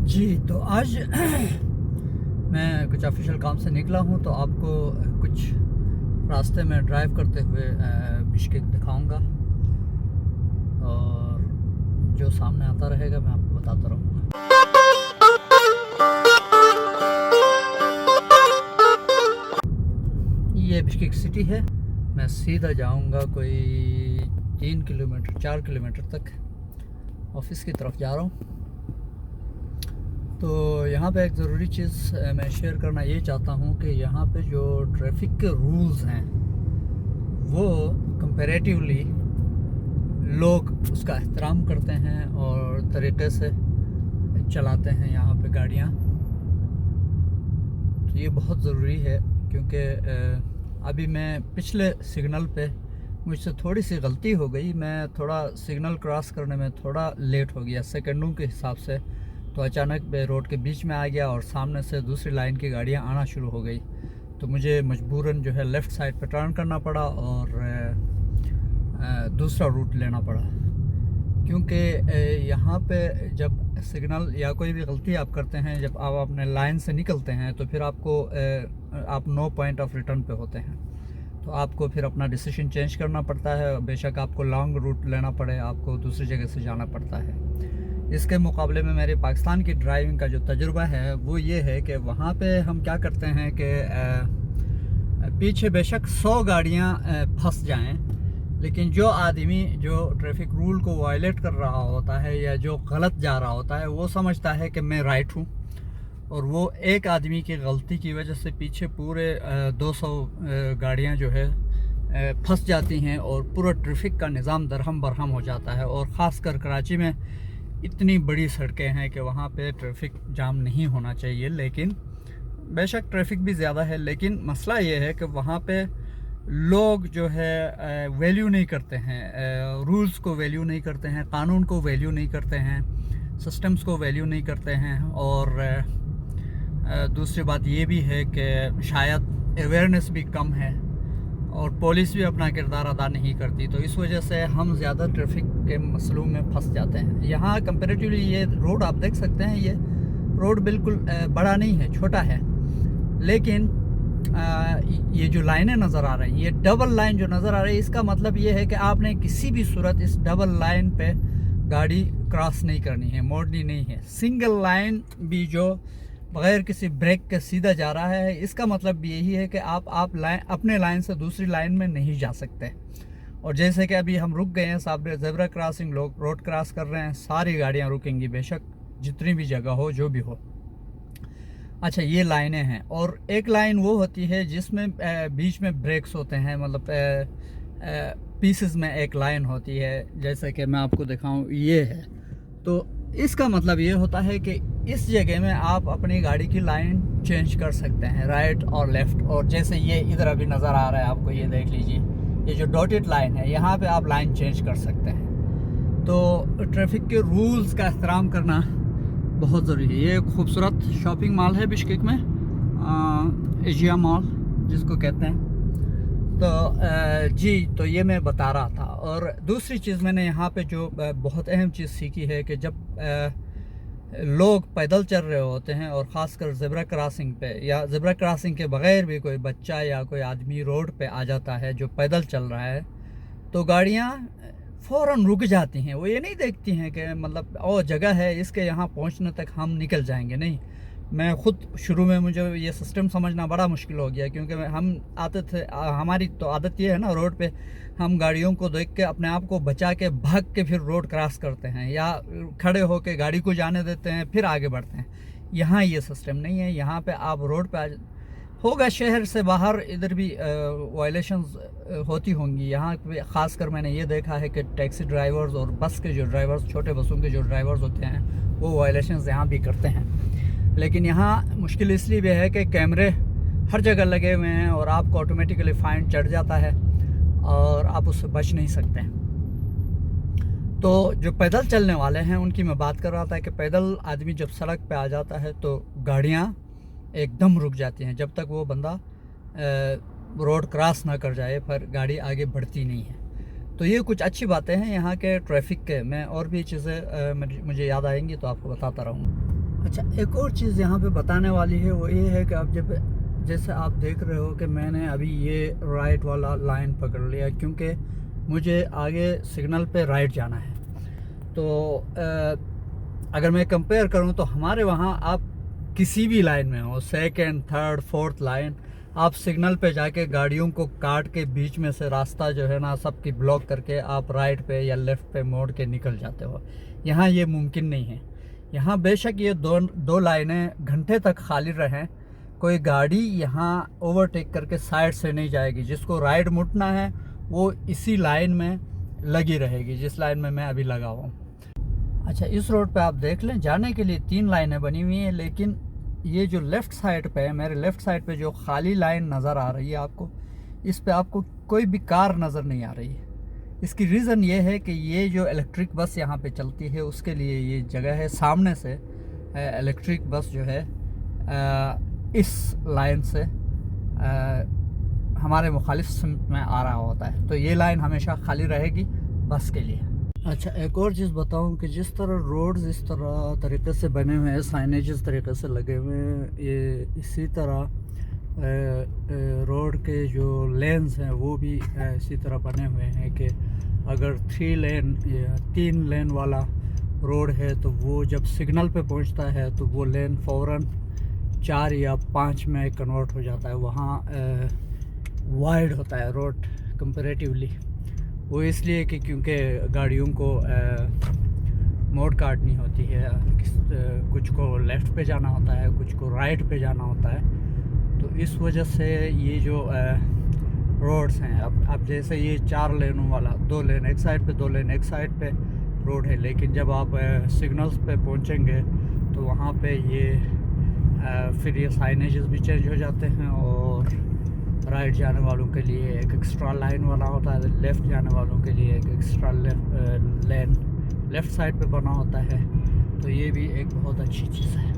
जी, तो आज मैं कुछ ऑफिशियल काम से निकला हूँ, तो आपको कुछ रास्ते में ड्राइव करते हुए बिश्केक दिखाऊंगा और जो सामने आता रहेगा मैं आपको बताता रहूँगा। ये बिश्केक सिटी है। मैं सीधा जाऊंगा कोई 3 किलोमीटर 4 किलोमीटर तक ऑफिस की तरफ जा रहा हूँ। तो यहाँ पे एक ज़रूरी चीज़ मैं शेयर करना ये चाहता हूँ कि यहाँ पे जो ट्रैफिक के रूल्स हैं वो कंपैरेटिवली लोग उसका एहतराम करते हैं और तरीक़े से चलाते हैं यहाँ पे गाड़ियाँ। तो ये बहुत ज़रूरी है क्योंकि अभी मैं पिछले सिग्नल पे मुझसे थोड़ी सी गलती हो गई। मैं थोड़ा सिग्नल क्रॉस करने में थोड़ा लेट हो गया सेकंडों के हिसाब से, तो अचानक मैं रोड के बीच में आ गया और सामने से दूसरी लाइन की गाड़ियाँ आना शुरू हो गई। तो मुझे मजबूरन जो है लेफ़्ट साइड पर टर्न करना पड़ा और दूसरा रूट लेना पड़ा, क्योंकि यहाँ पे जब सिग्नल या कोई भी गलती आप करते हैं, जब आप अपने लाइन से निकलते हैं तो फिर आपको आप नो पॉइंट ऑफ रिटर्न पे होते हैं, तो आपको फिर अपना डिसीजन चेंज करना पड़ता है। बेशक आपको लॉन्ग रूट लेना पड़े, आपको दूसरी जगह से जाना पड़ता है। इसके मुकाबले में मेरे पाकिस्तान की ड्राइविंग का जो तजुर्बा है वो ये है कि वहाँ पे हम क्या करते हैं कि पीछे बेशक 100 गाड़ियाँ फंस जाएं, लेकिन जो आदमी जो ट्रैफिक रूल को वायलेट कर रहा होता है या जो गलत जा रहा होता है वो समझता है कि मैं राइट हूँ, और वो एक आदमी की गलती की वजह से पीछे पूरे 200 गाड़ियाँ जो है फंस जाती हैं और पूरा ट्रैफिक का निज़ाम दरहम बरहम हो जाता है। और ख़ासकर कराची में इतनी बड़ी सड़कें हैं कि वहाँ पे ट्रैफिक जाम नहीं होना चाहिए, लेकिन बेशक ट्रैफिक भी ज़्यादा है, लेकिन मसला ये है कि वहाँ पे लोग जो है वैल्यू नहीं करते हैं, रूल्स को वैल्यू नहीं करते हैं, कानून को वैल्यू नहीं करते हैं, सिस्टम्स को वैल्यू नहीं करते हैं। और दूसरी बात ये भी है कि शायद अवेयरनेस भी कम है और पुलिस भी अपना किरदार अदा नहीं करती, तो इस वजह से हम ज़्यादा ट्रैफिक के मसलों में फंस जाते हैं। यहाँ कंपैरेटिवली ये रोड आप देख सकते हैं, ये रोड बिल्कुल बड़ा नहीं है, छोटा है, लेकिन ये जो लाइनें नज़र आ रही हैं, ये डबल लाइन जो नज़र आ रही है, इसका मतलब ये है कि आपने किसी भी सूरत इस डबल लाइन पे गाड़ी क्रॉस नहीं करनी है, मोड़नी नहीं है। सिंगल लाइन भी जो बग़ैर किसी ब्रेक के सीधा जा रहा है, इसका मतलब भी यही है कि आप लाइन अपने लाइन से दूसरी लाइन में नहीं जा सकते। और जैसे कि अभी हम रुक गए हैं सामने ज़ेब्रा क्रॉसिंग, लोग रोड क्रॉस कर रहे हैं, सारी गाड़ियाँ रुकेंगी बेशक जितनी भी जगह हो, जो भी हो। अच्छा, ये लाइनें हैं, और एक लाइन वो होती है जिसमें बीच में ब्रेक्स होते हैं, मतलब पीसेस में एक लाइन होती है, जैसे कि मैं आपको दिखाऊं, ये है। तो इसका मतलब ये होता है कि इस जगह में आप अपनी गाड़ी की लाइन चेंज कर सकते हैं, राइट और लेफ़्ट। और जैसे ये इधर अभी नज़र आ रहा है आपको, ये देख लीजिए, ये जो डॉटेड लाइन है, यहाँ पे आप लाइन चेंज कर सकते हैं। तो ट्रैफिक के रूल्स का एहतराम करना बहुत ज़रूरी है। ये एक खूबसूरत शॉपिंग मॉल है बिश्केक में, एशिया मॉल जिसको कहते हैं। तो जी, तो ये मैं बता रहा था। और दूसरी चीज़ मैंने यहाँ पे जो बहुत अहम चीज़ सीखी है कि जब लोग पैदल चल रहे होते हैं और ख़ासकर ज़ेब्रा क्रॉसिंग पे, या ज़ेब्रा क्रॉसिंग के बग़ैर भी कोई बच्चा या कोई आदमी रोड पे आ जाता है जो पैदल चल रहा है, तो गाड़ियाँ फ़ौरन रुक जाती हैं। वो ये नहीं देखती हैं कि मतलब ओ जगह है इसके यहाँ पहुँचने तक हम निकल जाएंगे, नहीं। मैं ख़ुद शुरू में मुझे ये सिस्टम समझना बड़ा मुश्किल हो गया, क्योंकि हम आते थे, हमारी तो आदत ये है ना, रोड पे हम गाड़ियों को देख के अपने आप को बचा के भाग के फिर रोड क्रॉस करते हैं, या खड़े होके गाड़ी को जाने देते हैं फिर आगे बढ़ते हैं। यहाँ ये सिस्टम नहीं है। यहाँ पे आप रोड पे होगा, शहर से बाहर इधर भी वायलेशंस होती होंगी। यहाँ पे ख़ासकर मैंने ये देखा है कि टैक्सी ड्राइवर्स और बस के जो ड्राइवर्स, छोटे बसों के जो ड्राइवर्स होते हैं, वो वायलेशंस यहाँ भी करते हैं। लेकिन यहाँ मुश्किल इसलिए भी है कि कैमरे हर जगह लगे हुए हैं और आपको ऑटोमेटिकली फ़ाइन चढ़ जाता है और आप उससे बच नहीं सकते। तो जो पैदल चलने वाले हैं उनकी मैं बात कर रहा था कि पैदल आदमी जब सड़क पे आ जाता है तो गाड़ियाँ एकदम रुक जाती हैं, जब तक वो बंदा रोड क्रॉस ना कर जाए, पर गाड़ी आगे बढ़ती नहीं है। तो ये कुछ अच्छी बातें हैं यहाँ के ट्रैफिक के। मैं और भी चीज़ें मुझे याद आएंगी तो आपको बताता रहूँगा। अच्छा, एक और चीज़ यहाँ पे बताने वाली है, वो ये है कि आप जब जैसे आप देख रहे हो कि मैंने अभी ये राइट वाला लाइन पकड़ लिया, क्योंकि मुझे आगे सिग्नल पे राइट जाना है। तो अगर मैं कंपेयर करूँ तो हमारे वहाँ आप किसी भी लाइन में हो, सेकंड, थर्ड, फोर्थ लाइन, आप सिग्नल पे जाके गाड़ियों को काट के बीच में से रास्ता जो है ना सबकी ब्लॉक करके आप राइट पे या लेफ़्ट पे मोड़ के निकल जाते हो। यहाँ ये मुमकिन नहीं है। यहाँ बेशक ये दो लाइनें घंटे तक खाली रहें, कोई गाड़ी यहाँ ओवरटेक करके साइड से नहीं जाएगी। जिसको राइट मुड़ना है वो इसी लाइन में लगी रहेगी, जिस लाइन में मैं अभी लगा हुआ हूँ। अच्छा, इस रोड पे आप देख लें, जाने के लिए 3 लाइनें बनी हुई हैं, लेकिन ये जो लेफ़्ट साइड पे है, मेरे लेफ़्ट साइड पे जो खाली लाइन नज़र आ रही है आपको, इस पे आपको कोई भी कार नज़र नहीं आ रही है। इसकी रीज़न ये है कि ये जो इलेक्ट्रिक बस यहाँ पे चलती है उसके लिए ये जगह है। सामने से इलेक्ट्रिक बस जो है इस लाइन से हमारे मुखालिफ सिमत में आ रहा होता है, तो ये लाइन हमेशा खाली रहेगी बस के लिए। अच्छा, एक और चीज़ बताऊं कि जिस तरह रोड्स इस तरह तरीके से बने हुए हैं, साइनेज इस तरीके से लगे हुए हैं, ये इसी तरह रोड के जो लेन्स हैं वो भी इसी तरह बने हुए हैं कि अगर 3 लेन या 3 लेन वाला रोड है तो वो जब सिग्नल पे पहुंचता है तो वो लेन फ़ौरन 4 या 5 में कन्वर्ट हो जाता है। वहाँ वाइड होता है रोड कंपैरेटिवली। वो इसलिए कि क्योंकि गाड़ियों को मोड़ काटनी होती है, कुछ को लेफ़्ट पे जाना होता है, कुछ को राइट पे जाना होता है। तो इस वजह से ये जो रोड्स हैं, अब जैसे ये 4 लेनों वाला, 2 लेन एक साइड पे, 2 लेन एक साइड पे रोड है, लेकिन जब आप सिग्नल्स पे पहुंचेंगे तो वहाँ पे ये फिर ये साइनेजेस भी चेंज हो जाते हैं, और राइट जाने वालों के लिए एक एक्स्ट्रा लाइन वाला होता है, लेफ़्ट जाने वालों के लिए एक एक्स्ट्रा लेन लेफ़्ट साइड पे बना होता है। तो ये भी एक बहुत अच्छी चीज़ है।